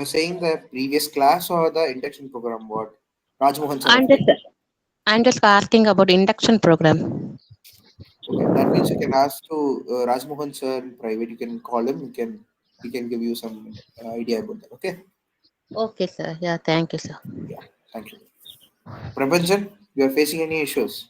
You're saying the previous class or the induction program? What? Rajmohan sir, I'm right? just I'm just asking about induction program. Okay, that means you can ask to Rajmohan sir in private. You can call him. He can give you some idea about that. Okay. Okay, sir. Yeah, thank you, sir. Yeah. Thank you. Prabhanjan, you are facing any issues?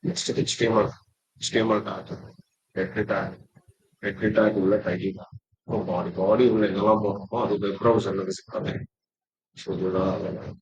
HTML HTML data, data, data உள்ள title பாடி உள்ள எங்கெல்லாம் போறோமோ அது web ப்ரௌசர்ல visit பண்ணேன். So இதுதான்.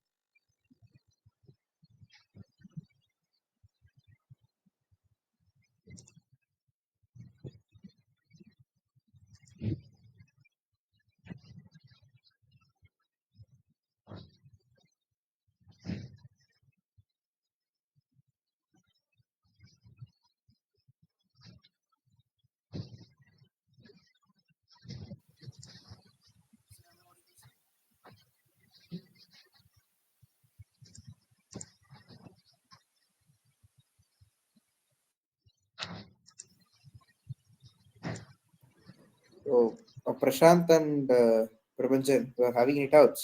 So, Prashant and Prabhanjan, you are having any doubts?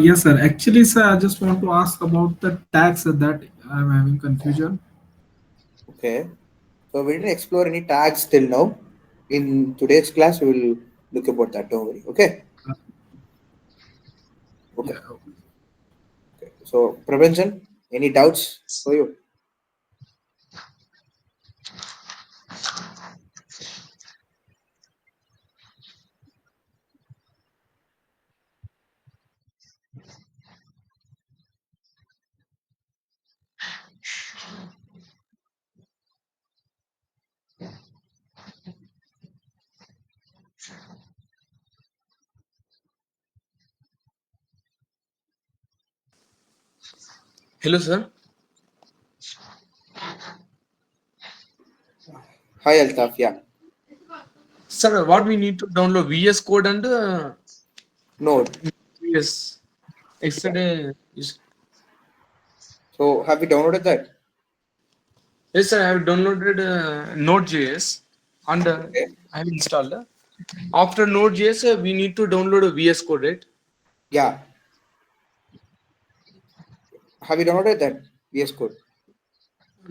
Yes, sir. Actually, sir, I just want to ask about the tags that I'm having confusion. Okay. So we didn't explore any tags till now. In today's class, we will look about that. Don't worry. Okay. Okay. Yeah. Okay. So Prabhanjan, any doubts for you? Hello, sir. Hi Altaf. Yeah. Sir, what we need to download VS Code and Node. VS. Yeah. Yesterday, is So have you downloaded that? yes, sir. I have downloaded Node.js and Okay. I have installed. After Node.js, we need to download a VS Code, right? Yeah. Have you downloaded that VS Code?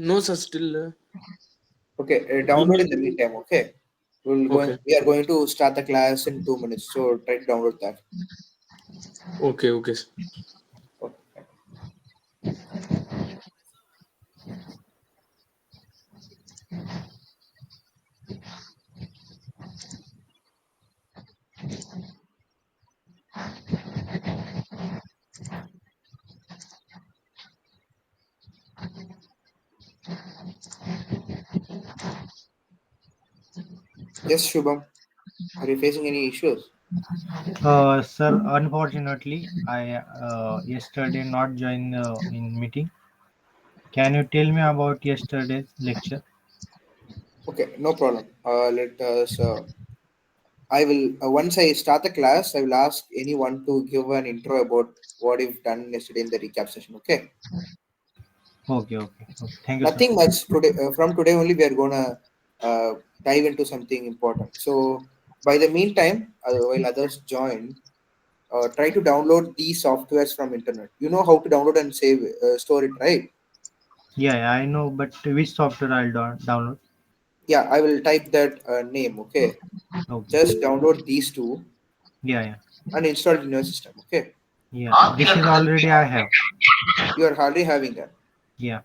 No, sir. Still. Okay. Download in the Email. meantime. Okay. Okay. We are going to start the class in 2 minutes. So try to download that. Okay. Okay. Sir. Okay. Yes, Shubham. Are you facing any issues? Sir, unfortunately, I yesterday not joined in meeting. Can you tell me about yesterday's lecture? Okay. No problem. Let us. I will once I start the class, I will ask anyone to give an intro about what you've done yesterday in the recap session. Okay. Okay, okay, okay. Thank you, sir. Nothing much today. From today only, we are gonna dive into something important. So by the meantime, while others join, try to download these softwares from internet. You know how to download and save, store it, right? Yeah, yeah, I know, but which software I'll download? Yeah, I will type that name. Okay. Okay. Just download these two Yeah, yeah, and install it in your system. Okay. yeah. This is already I have. You are already having that. Yeah.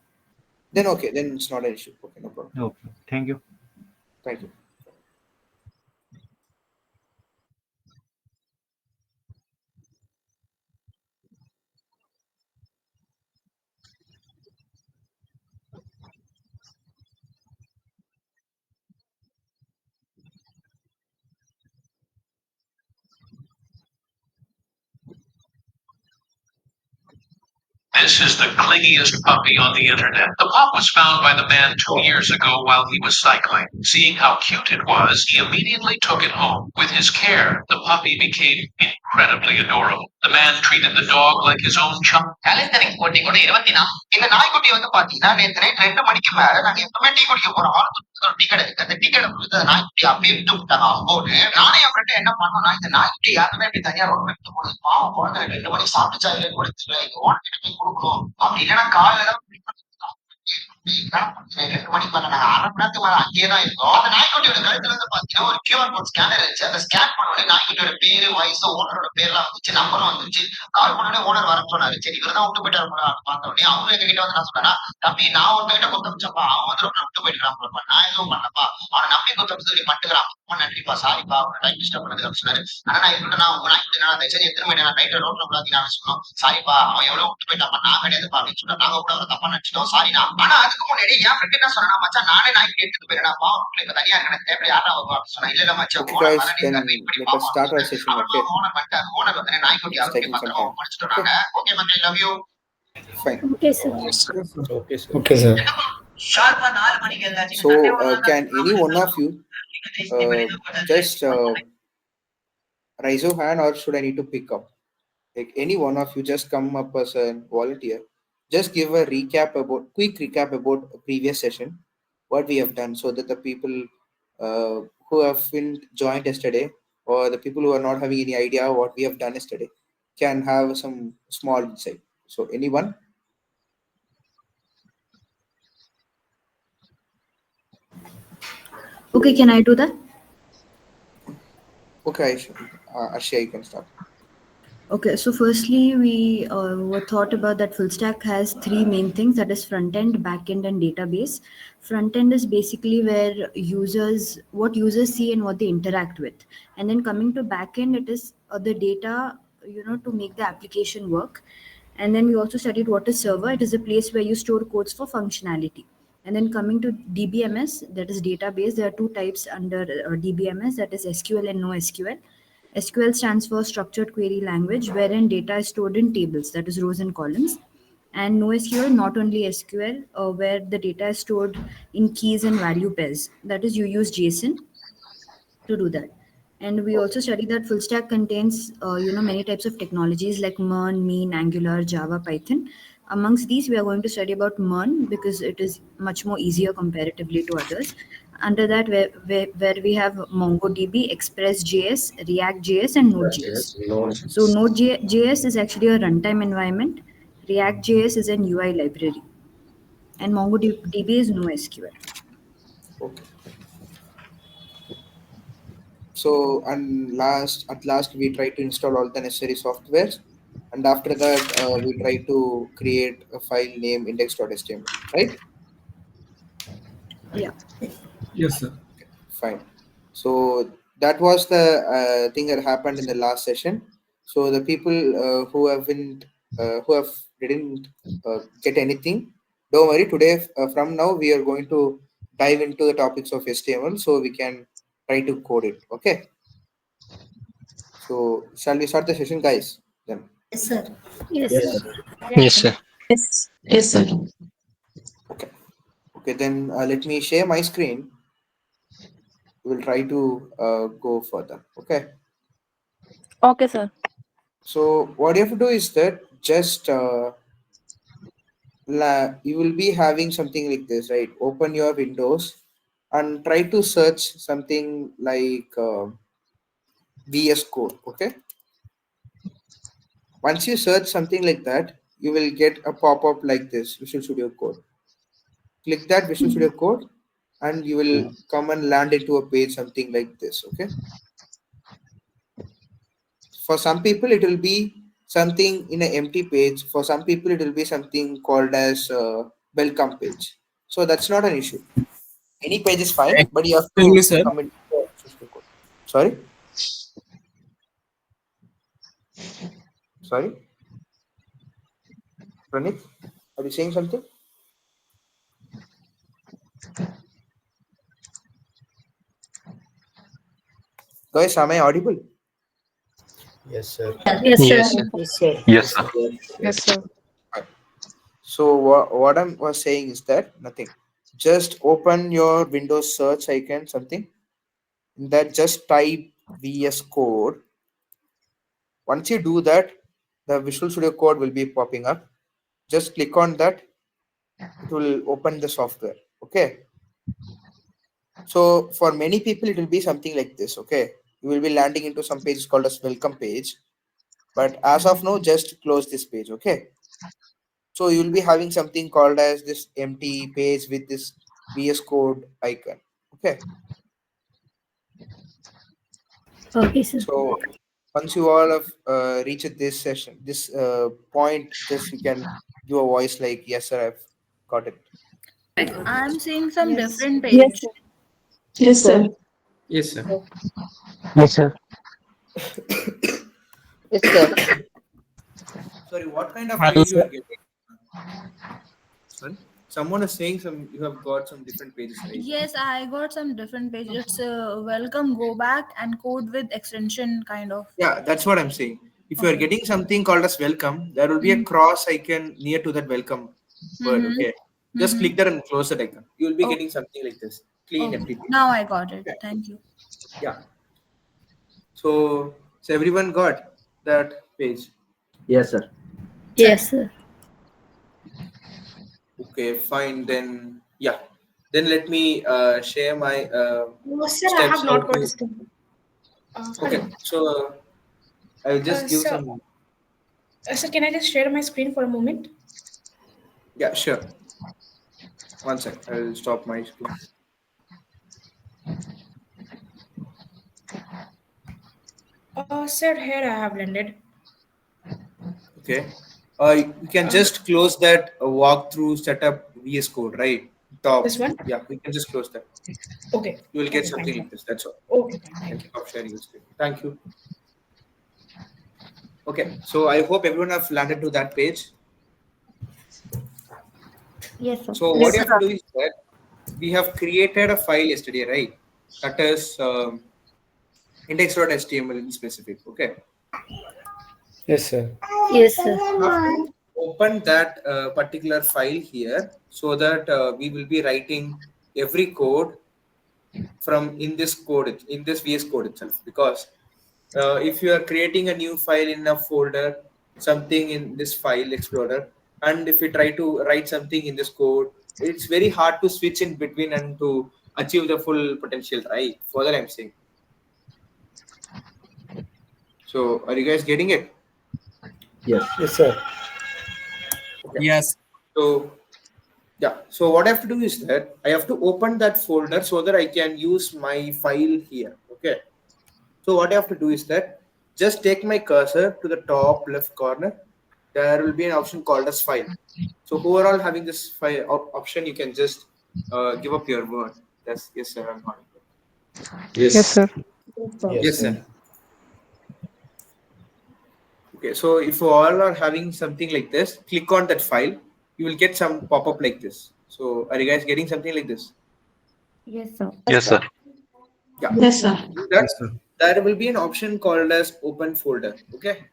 Then okay. Then it's not an issue. Okay, no problem. Okay. Thank you. Thank you. This is the clingiest puppy on the internet. The pup was found by the man 2 years ago while he was cycling. Seeing how cute it was, he immediately took it home. With his care, the puppy became incredibly adorable. The man treated the dog like his own chum. இந்த நாய்க்குட்டி வந்து பாத்தீங்கன்னா நேற்று night 2 மணிக்கு மேல நாங்க எப்பவுமே tea குடிக்க போறோம் டீ கடை இருக்கு அந்த டீ கடை கொடுத்து நாய்க்குட்டி அப்படியே விட்டு விட்டாங்க அவங்க நானே என் ஃப்ரெண்ட் என்ன பண்ணோம்னா இந்த நாய்க்குட்டி யாருமே இப்படி தனியா ரோட்ல விட்டு போடுது பாவம் குழந்தை 2 மணிக்கு சாப்பிட்டு இல்லைன்னு கூட தெரியல இது ஓட்டு போய் கொடுக்கணும் அப்படி இல்லைன்னா காலையில 2 மணிக்கு மேல நாங்க 1/2 மணி நேரத்துக்கு மேல அங்கேயேதான் இருந்தோம் அந்த நாய்க்குட்டியோட கழுத்துல வந்து பாத்தீங்கன்னா ஒரு கியூஆர் கோட் ஸ்கேனர் இருந்துச்சு அந்த ஸ்கேன் பண்ண உடனே நாய்க்குட்டியோட பேரு வயசு ஓனரோட பேர்லாம் வந்துச்சு நம்பரும் வந்துச்சு கால் பண்ணோடனே ஓனர் வர சொன்னாரு சரி இவர்தான் விட்டு போயிட்டாரு பார்த்த உடனே அவங்க எங்க கிட்ட வந்து நான் சொன்னா தம்பி நான் ஒருத்தகிட்ட கொத்தமிச்சப்பா அவன் வந்து ரொம்ப விட்டு போயிட்டு நான் எதுவும் பண்ணப்பா அவனை நம்பி கொத்தமிச்சு பண்ணிட்டுக்கிறான் நன்றிப்பா சாரிப்பா அவனை டைம் டிஸ்டர்ப் பண்ணது அப்படின்னு சொன்னாரு ஆனா நான் இப்ப நான் உங்க நாய்க்குட்டி நான் சரி எத்தனை மணி நான் நைட்ல ரோட்ல விடாதீங்க நான் சொன்னோம் சாரிப்பா அவன் எவ்வளவு விட்டு போயிட்டாப்பா நான் கிடையாதுப்பா அப்படின்னு சொன்னா நாங்க கூட அவரை தப்பா நினைச்சிட்டோம் சாரினா ஆனா அதுக்கு முன்னாடி என் ஃப்ரெண்ட் என்ன சொன்னா மச்சான் நானே நாய்க்கு எடுத்துட்டு போயிடா இப்ப தனியா இருக்க தேவை யாரா வரும் அப்படின்னு சொன்னா இல்ல மச்சான் Okay, guys, then let us start our session. Okay, owner வந்துட்டாரு ஓனர் வந்து நாய்க்குட்டி it's taking some time. முடிச்சிட்டோம் நாங்க ஓகே மக்கள் love you Fine. Okay, sir. Okay, sir. ஷார்ப்பா 4 மணிக்கு எல்லாத்தையும் So, can any one of you just raise your hand, or should I need to pick up? Like any one of you, just come up as a volunteer. Just give a quick recap about a previous session, what we have done, so that the people who have been joined yesterday, or the people who are not having any idea what we have done yesterday, can have some small insight. So, anyone? Okay, can I do that? Okay, Ashya, you can start. Okay, so firstly, we were thought about that full stack has 3 main things, that is front-end, back-end, and database. Front-end is basically where what users see and what they interact with. And then coming to back-end, it is the data, to make the application work. And then we also studied what is server. It is a place where you store codes for functionality. And then coming to DBMS, that is database, there are 2 types under DBMS, that is SQL and NoSQL. SQL stands for structured query language, wherein data is stored in tables, that is rows and columns. And NoSQL, not only SQL, where the data is stored in keys and value pairs. That is, you use JSON to do that. And we also study that full stack contains, many types of technologies like MERN, Mean, Angular, Java, Python. Amongst these, we are going to study about MERN because it is much more easier comparatively to others. Under that, where we have MongoDB, Express.js, React.js, and Node.js. So Node.js is actually a runtime environment. React.js is an UI library. And MongoDB is NoSQL. Okay. So, at last, we try to install all the necessary softwares. And after that, we try to create a file named index.html, right? Yeah. Yes, sir. Fine. So that was the thing that happened in the last session. So the people who didn't get anything, don't worry. Today, from now, we are going to dive into the topics of HTML, so we can try to code it. Okay. So shall we start the session, guys? Then. Yes, sir. Yes, sir. Yes, sir. Yes, sir. Okay. Okay. Then let me share my screen. We'll try to go further. Okay. Okay, sir. So what you have to do is that just you will be having something like this, right? Open your Windows and try to search something like VS Code. Okay. Once you search something like that, you will get a pop-up like this, Visual Studio Code. Click that Visual Studio Code and you will come and land into a page something like this. Okay. For some people, it will be something in an empty page. For some people, it will be something called as welcome page. So that's not an issue. Any page is fine, but you have Tell to me, sir. come in. Sorry? Sorry? Pranit, are you saying something? Guys, am I audible? Yes, sir. Yes, sir. Yes, sir. Yes, sir. Yes, sir. So what I was saying is that nothing. Just open your Windows search icon, something. In that just type VS Code. Once you do that, the Visual Studio Code will be popping up. Just click on that. It will open the software. Okay. So for many people, it will be something like this. Okay. You will be landing into some pages called as welcome page. But as of now, just close this page. Okay. So you'll be having something called as this empty page with this VS Code icon. Okay. Okay, sir. So once you all have reached this session, this point, just you can give a voice like, yes, sir, I've got it. I'm seeing some different Yes, page. sir. Yes, sir. Yes, sir. Yes, sir. Yes, sir. Sorry, what kind of Hello, page you are sir. getting? Sorry? Someone is saying you have got some different pages, right? Yes, I got some different page. It's a welcome, go back, and code with extension kind of. Yeah, that's what I'm saying. If you are Okay. getting something called as welcome, there will be a cross icon near to that welcome word. Okay. Just click that and close that icon. You will be getting something like this. Clean empty page. Now I got it. Okay. Thank you. Yeah. So everyone got that page. Yes, sir. Yes, sir. Okay, fine. Then yeah. Then let me share my No, sir, I steps have how not got to. this thing. Okay, Hello. so I'll just give So, some. sir, can I just share my screen for a moment? Yeah, sure. One sec. I'll stop my screen. Sir, here I have landed. Okay. You can just close that walkthrough setup VS Code, right? Top. This one? Yeah, we can just close that. Okay. You will get Okay, something fine. like this. That's all. Okay, fine. You can Thank you. stop sharing your screen. Thank you. Okay. So I hope everyone have landed to that page. Yes, sir. So what you have to do is that we have created a file yesterday, right? That is index.html in specific. Okay. Yes, sir. Yes, sir. You have to open that particular file here so that we will be writing every code from in this VS Code itself. Because if you are creating a new file in a folder, something in this file explorer, and if you try to write something in this code, it's very hard to switch in between and to achieve the full potential, right? Further, I'm saying. So, are you guys getting it? Yes. Yes, sir. Okay. Yes. So, yeah. So what I have to do is that I have to open that folder so that I can use my file here. Okay. So what I have to do is that just take my cursor to the top left corner. There will be an option called as file. So who are all having this file option, you can just give up your word. That's yes, sir. I'm fine. Yes, sir. Yes, sir. Okay. So if you all are having something like this, click on that file. You will get some pop-up like this. So are you guys getting something like this? Yes, sir. Yes, sir. Yeah. Yes, sir. That Yes, sir. there will be an option called as open folder. Okay.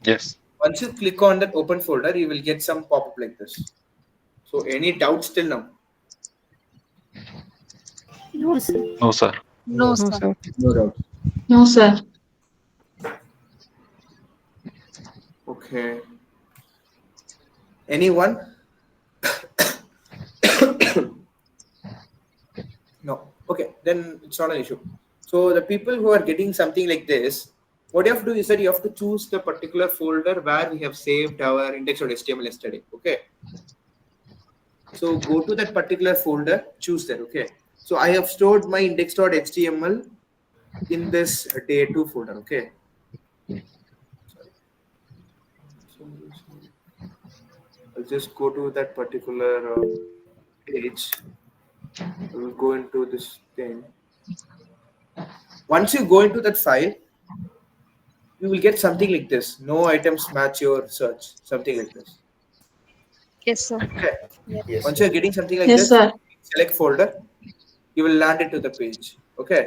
Yes. Once you click on that open folder, you will get some pop-up like this. So any doubts till now? No, sir. No, sir. No, sir. No doubt. No, sir. Okay. Anyone? No. Okay, then it's not an issue. So the people who are getting something like this, what you have to do is that you have to choose the particular folder where we have saved our index.html yesterday. Okay. So go to that particular folder, choose that. Okay. So I have stored my index.html in this day 2 folder. Okay. Sorry. I'll just go to that particular page. I will go into this thing. Once you go into that file, you will get something like this. No items match your search. Something like this. Yes, sir. Okay. Yes, Once sir. you're getting something like Yes, this, sir. select folder. You will land into the page. Okay.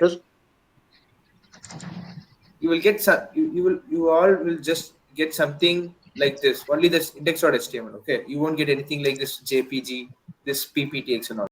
You will get some. You all will just get something like this, only this index.html. Okay, you won't get anything like this JPG, this PPTX and all.